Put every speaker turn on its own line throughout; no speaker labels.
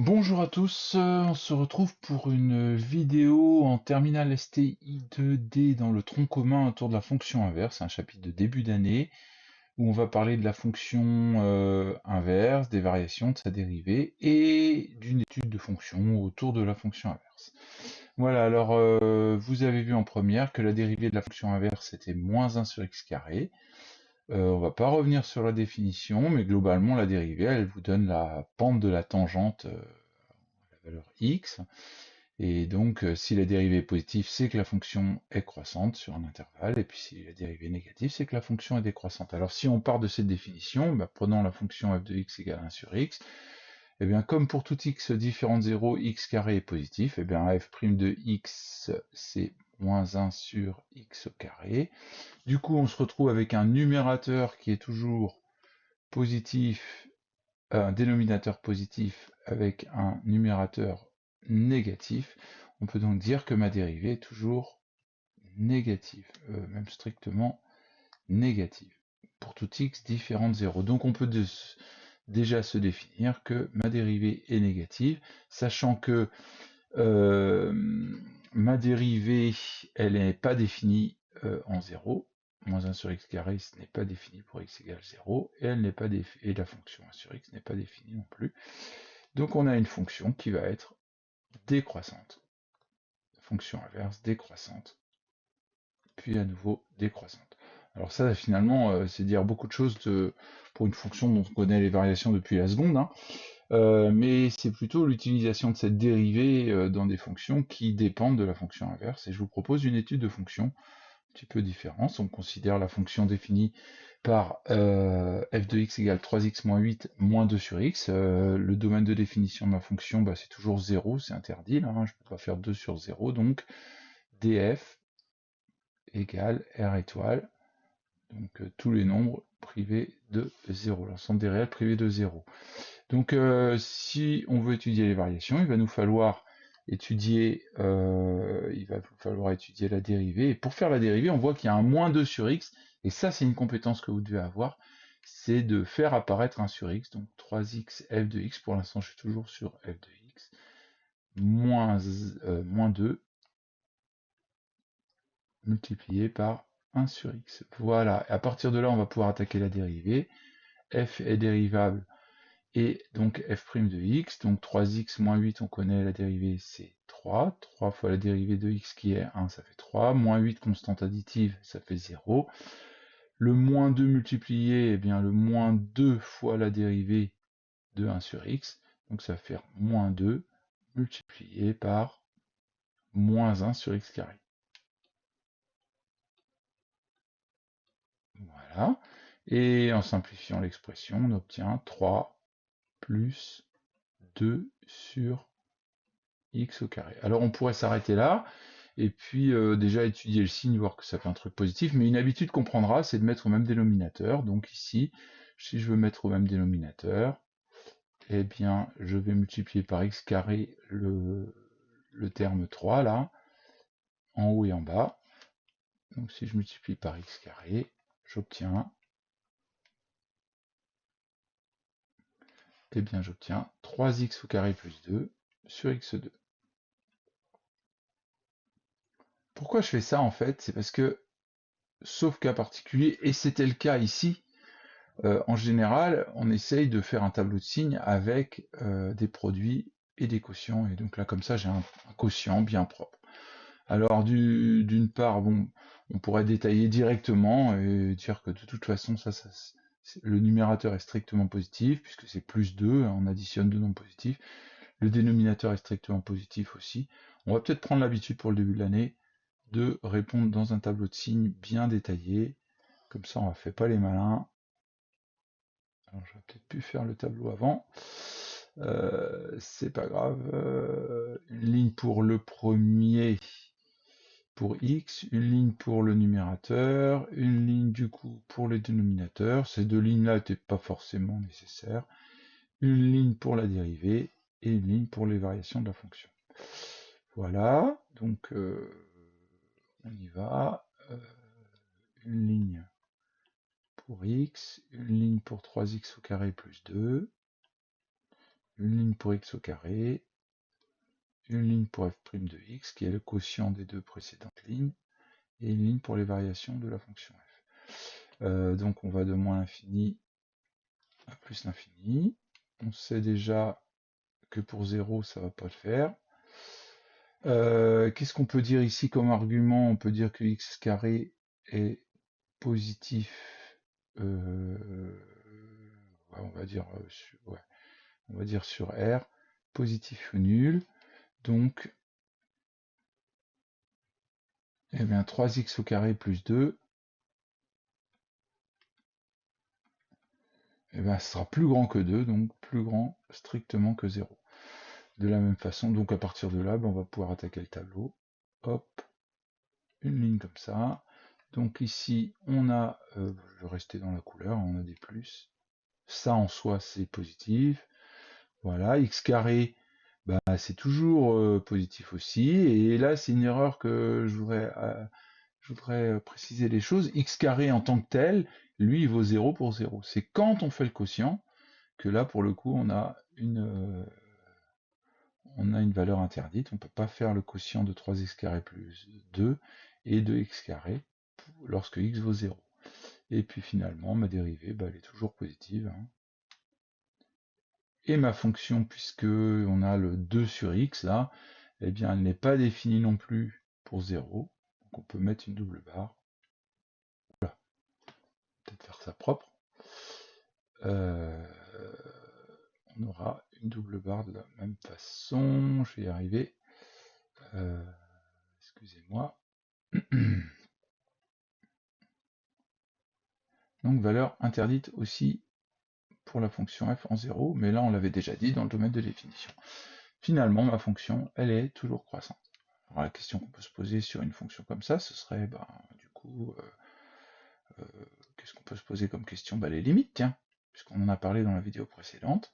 Bonjour à tous, on se retrouve pour une vidéo en terminale STI 2D dans le tronc commun autour de la fonction inverse, un chapitre de début d'année où on va parler de la fonction inverse, des variations de sa dérivée et d'une étude de fonction autour de la fonction inverse. Voilà, alors vous avez vu en première que la dérivée de la fonction inverse était moins 1 sur x carré. On va pas revenir sur la définition, mais globalement la dérivée, elle vous donne la pente de la tangente la valeur x. Et donc, si la dérivée est positive, c'est que la fonction est croissante sur un intervalle, et puis si la dérivée est négative, c'est que la fonction est décroissante. Alors, si on part de cette définition, prenons la fonction f de x égale 1 sur x, et bien, comme pour tout x différent de 0, x carré est positif, et bien f' de x, c'est moins 1 sur x au carré. Du coup, on se retrouve avec un numérateur qui est toujours positif, un dénominateur positif avec un numérateur négatif. On peut donc dire que ma dérivée est toujours négative, même strictement négative, pour tout x différent de 0. Donc on peut déjà se définir que ma dérivée est négative, sachant que euh, ma dérivée, elle n'est pas définie en 0. Moins 1 sur x carré, ce n'est pas défini pour x égale 0, et, elle n'est pas et la fonction 1 sur x n'est pas définie non plus. Donc on a une fonction qui va être décroissante. Fonction inverse décroissante, puis à nouveau décroissante. Alors ça, finalement, c'est dire beaucoup de choses pour une fonction dont on connaît les variations depuis la seconde, hein. Mais c'est plutôt l'utilisation de cette dérivée dans des fonctions qui dépendent de la fonction inverse. Et je vous propose une étude de fonction un petit peu différente. On considère la fonction définie par f de x égale 3x moins 8 moins 2 sur x. Le domaine de définition de ma fonction, c'est toujours 0, c'est interdit, là, hein, je ne peux pas faire 2 sur 0, donc df égale r étoile, donc tous les nombres privés de 0, l'ensemble des réels privés de 0. Donc si on veut étudier les variations, il va nous falloir étudier la dérivée. Et pour faire la dérivée, on voit qu'il y a un moins 2 sur x, et ça c'est une compétence que vous devez avoir, c'est de faire apparaître un sur x, donc 3x f de x, pour l'instant je suis toujours sur f de x, moins 2 multiplié par 1 sur x. Voilà, et à partir de là on va pouvoir attaquer la dérivée. F est dérivable et donc f' de x, donc 3x moins 8, on connaît la dérivée, c'est 3. 3 fois la dérivée de x qui est 1, ça fait 3. Moins 8, constante additive, ça fait 0. Le moins 2 multiplié, eh bien le moins 2 fois la dérivée de 1 sur x, donc ça va faire moins 2 multiplié par moins 1 sur x carré. Voilà. Et en simplifiant l'expression, on obtient 3 plus 2 sur x au carré. Alors on pourrait s'arrêter là, et puis déjà étudier le signe, voir que ça fait un truc positif, mais une habitude qu'on prendra, c'est de mettre au même dénominateur. Donc ici, si je veux mettre au même dénominateur, eh bien je vais multiplier par x carré le terme 3, là, en haut et en bas. Donc si je multiplie par x carré, j'obtiens, eh bien j'obtiens 3x au carré plus 2 sur x2. Pourquoi je fais ça en fait? C'est parce que, sauf cas particulier, et c'était le cas ici, en général, on essaye de faire un tableau de signes avec des produits et des quotients, et donc là comme ça j'ai un quotient bien propre. Alors d'une part, bon, on pourrait détailler directement et dire que de toute façon le numérateur est strictement positif, puisque c'est plus 2, on additionne deux nombres positifs. Le dénominateur est strictement positif aussi. On va peut-être prendre l'habitude pour le début de l'année de répondre dans un tableau de signes bien détaillé. Comme ça, on ne fait pas les malins. Alors, j'aurais peut-être pu faire le tableau avant. C'est pas grave. Une ligne pour le premier, pour x, une ligne pour le numérateur, une ligne du coup pour les dénominateurs. Ces deux lignes-là n'étaient pas forcément nécessaires. Une ligne pour la dérivée et une ligne pour les variations de la fonction. Voilà, donc on y va. Une ligne pour x, une ligne pour 3x au carré plus 2, une ligne pour x au carré, une ligne pour f' de x, qui est le quotient des deux précédentes lignes, et une ligne pour les variations de la fonction f. Donc on va de moins l'infini à plus l'infini. On sait déjà que pour 0, ça va pas le faire. Qu'est-ce qu'on peut dire ici comme argument? On peut dire que x carré est positif, on va dire, on va dire sur R, positif ou nul. Donc, eh bien, 3x au carré plus 2, eh bien, ce sera plus grand que 2, donc plus grand strictement que 0. De la même façon, donc à partir de là, on va pouvoir attaquer le tableau. Hop, une ligne comme ça. Donc ici, on a, je vais rester dans la couleur, on a des plus. Ça en soi, c'est positif. Voilà, x carré, bah, c'est toujours positif aussi. Et là, c'est une erreur que je voudrais préciser les choses. X carré en tant que tel, lui, il vaut 0 pour 0. C'est quand on fait le quotient que là, pour le coup, on a une valeur interdite. On ne peut pas faire le quotient de 3x carré plus 2 et de x carré lorsque x vaut 0. Et puis finalement, ma dérivée, elle est toujours positive. Hein. Et ma fonction, puisque on a le 2 sur x là, eh bien elle n'est pas définie non plus pour 0. Donc on peut mettre une double barre. Voilà. Peut-être faire ça propre. On aura une double barre de la même façon. Je vais y arriver. Excusez-moi. Donc valeur interdite aussi pour la fonction f en 0, mais là on l'avait déjà dit dans le domaine de définition. Finalement, ma fonction, elle est toujours croissante. Alors la question qu'on peut se poser sur une fonction comme ça, ce serait, du coup, qu'est-ce qu'on peut se poser comme question? Les limites, tiens, puisqu'on en a parlé dans la vidéo précédente.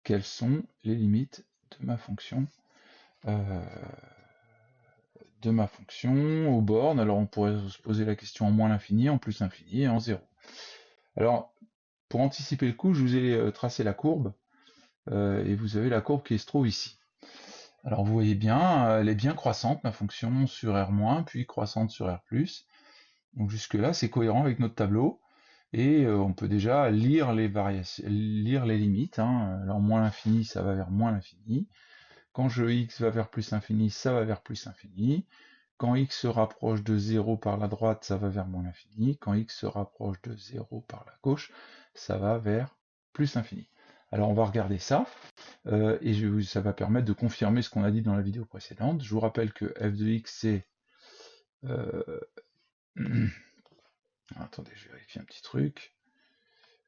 Quelles sont les limites de ma fonction aux bornes? Alors on pourrait se poser la question en moins l'infini, en plus l'infini et en 0. Alors, pour anticiper le coup, je vous ai tracé la courbe, et vous avez la courbe qui se trouve ici. Alors vous voyez bien, elle est bien croissante, ma fonction sur R-, puis croissante sur R+. Donc jusque-là, c'est cohérent avec notre tableau. Et on peut déjà lire les variations, lire les limites. Hein. Alors moins l'infini, ça va vers moins l'infini. Quand x va vers plus l'infini, ça va vers plus l'infini. Quand x se rapproche de 0 par la droite, ça va vers moins l'infini. Quand x se rapproche de 0 par la gauche, ça va vers plus l'infini. Alors on va regarder ça, et ça va permettre de confirmer ce qu'on a dit dans la vidéo précédente. Je vous rappelle que f de x, c'est... attendez, je vérifie un petit truc.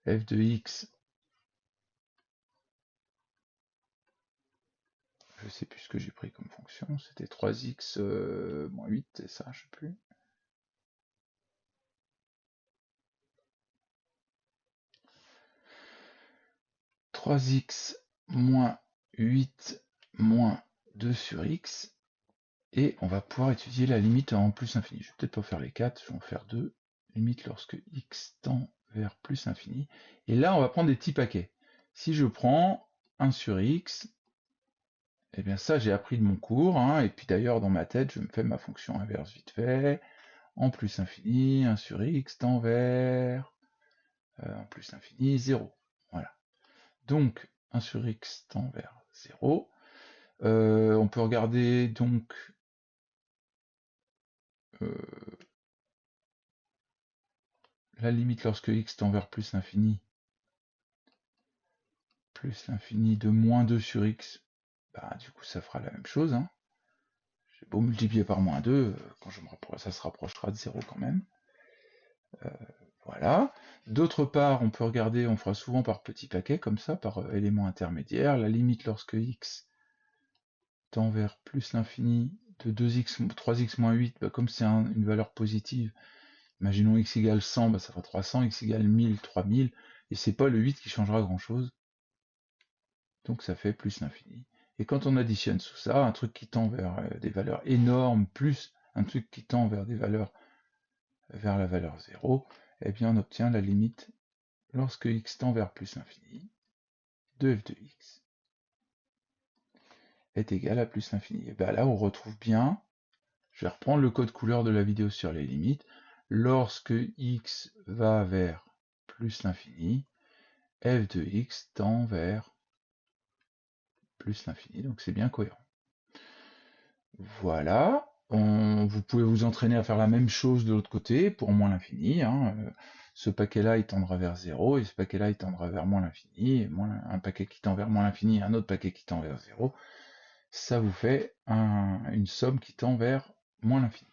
F de x, je sais plus ce que j'ai pris comme fonction, c'était 3x moins 8, c'est ça, je sais plus. « 3x moins 8 moins 2 sur x, et on va pouvoir étudier la limite en plus infini. Je vais peut-être pas faire les 4, je vais en faire 2. Limite lorsque x tend vers plus infini. Et là, on va prendre des petits paquets. Si je prends 1 sur x, eh bien ça, j'ai appris de mon cours, hein, et puis d'ailleurs, dans ma tête, je me fais ma fonction inverse vite fait. En plus infini, 1 sur x tend vers en plus infini, 0. Voilà. Donc, 1 sur x tend vers 0. On peut regarder donc la limite lorsque x tend vers plus l'infini de moins 2 sur x, du coup ça fera la même chose. Hein. J'ai beau multiplier par moins 2, quand je me rapproche, ça se rapprochera de 0 quand même. Voilà. D'autre part, on peut regarder, on fera souvent par petits paquets, comme ça, par élément intermédiaire, la limite lorsque x tend vers plus l'infini de 2x, 3x moins 8, comme c'est une valeur positive, imaginons x égale 100, ça fera 300, x égale 1000, 3000, et c'est pas le 8 qui changera grand chose. Donc ça fait plus l'infini. Et quand on additionne tout ça, un truc qui tend vers des valeurs énormes, plus un truc qui tend vers des valeurs vers la valeur 0, eh bien on obtient la limite lorsque x tend vers plus l'infini de f de x. est égal à plus l'infini. Et bien là, on retrouve bien, je vais reprendre le code couleur de la vidéo sur les limites, lorsque x va vers plus l'infini, f de x tend vers plus l'infini, donc c'est bien cohérent. Voilà, vous pouvez vous entraîner à faire la même chose de l'autre côté pour moins l'infini. Ce paquet-là, il tendra vers 0, et ce paquet-là, il tendra vers moins l'infini, et un paquet qui tend vers moins l'infini, et un autre paquet qui tend vers 0. Ça vous fait une somme qui tend vers moins l'infini.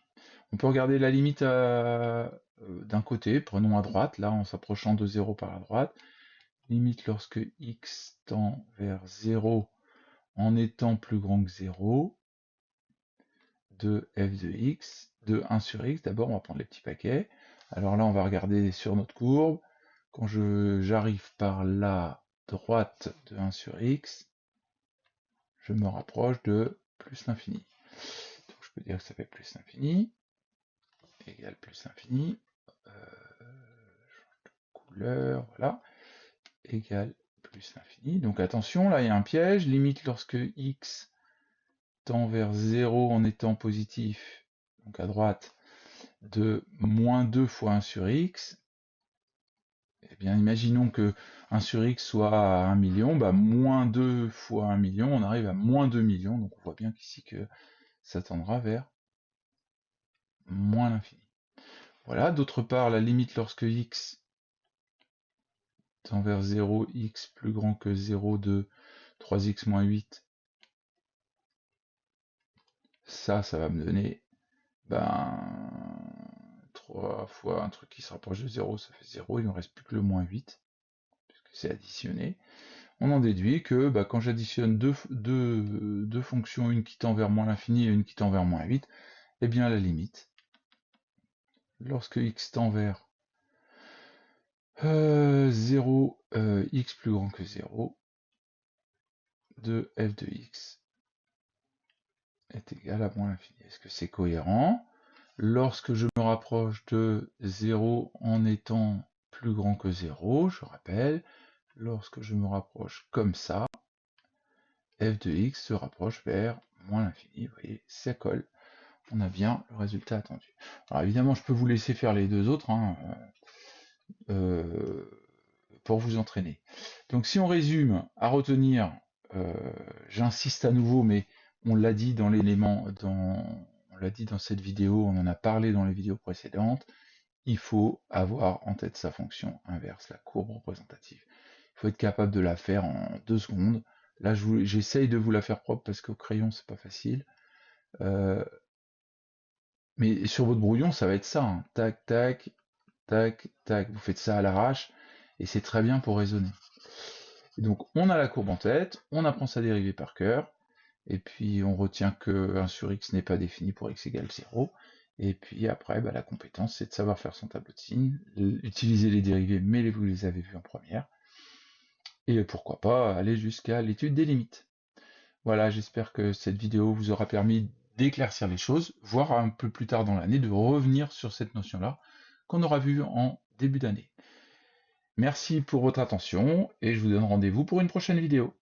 On peut regarder la limite d'un côté, prenons à droite, là en s'approchant de 0 par la droite. Limite lorsque x tend vers 0 en étant plus grand que 0, de f de x, de 1 sur x, d'abord on va prendre les petits paquets. Alors là on va regarder sur notre courbe, quand j'arrive par la droite de 1 sur x, je me rapproche de plus l'infini. Donc je peux dire que ça fait plus l'infini, égale plus l'infini, couleur, voilà, égale plus l'infini. Donc attention, là il y a un piège, limite lorsque x tend vers 0 en étant positif, donc à droite, de moins 2 fois 1 sur x, eh bien imaginons que 1 sur x soit à 1 million, bah, moins 2 fois 1 million, on arrive à moins 2 millions, donc on voit bien qu'ici que ça tendra vers moins l'infini. Voilà, d'autre part, la limite lorsque x tend vers 0, x plus grand que 0 de 3x moins 8, ça va me donner 3 fois un truc qui se rapproche de 0, ça fait 0, il ne me reste plus que le moins 8, puisque c'est additionné. On en déduit que quand j'additionne deux fonctions, une qui tend vers moins l'infini et une qui tend vers moins 8, eh bien la limite, lorsque x tend vers 0, x plus grand que 0, de f de x est égal à moins l'infini. Est-ce que c'est cohérent? Lorsque je me rapproche de 0 en étant plus grand que 0, je rappelle, lorsque je me rapproche comme ça, f de x se rapproche vers moins l'infini. Vous voyez, ça colle. On a bien le résultat attendu. Alors évidemment, je peux vous laisser faire les deux autres pour vous entraîner. Donc si on résume, à retenir, j'insiste à nouveau, mais on l'a dit dans l'élément, on l'a dit dans cette vidéo, on en a parlé dans les vidéos précédentes, il faut avoir en tête sa fonction inverse, la courbe représentative. Il faut être capable de la faire en 2 secondes. Là, j'essaye de vous la faire propre parce qu'au crayon, c'est pas facile. Mais sur votre brouillon, ça va être ça. Hein. Tac, tac, tac, tac. Vous faites ça à l'arrache et c'est très bien pour raisonner. Et donc, on a la courbe en tête, on apprend sa dérivée par cœur, et puis on retient que 1 sur x n'est pas défini pour x égale 0. Et puis après, la compétence, c'est de savoir faire son tableau de signes, utiliser les dérivées, mais vous les avez vues en première. Et pourquoi pas aller jusqu'à l'étude des limites. Voilà, j'espère que cette vidéo vous aura permis d'éclaircir les choses, voire un peu plus tard dans l'année, de revenir sur cette notion-là qu'on aura vue en début d'année. Merci pour votre attention et je vous donne rendez-vous pour une prochaine vidéo.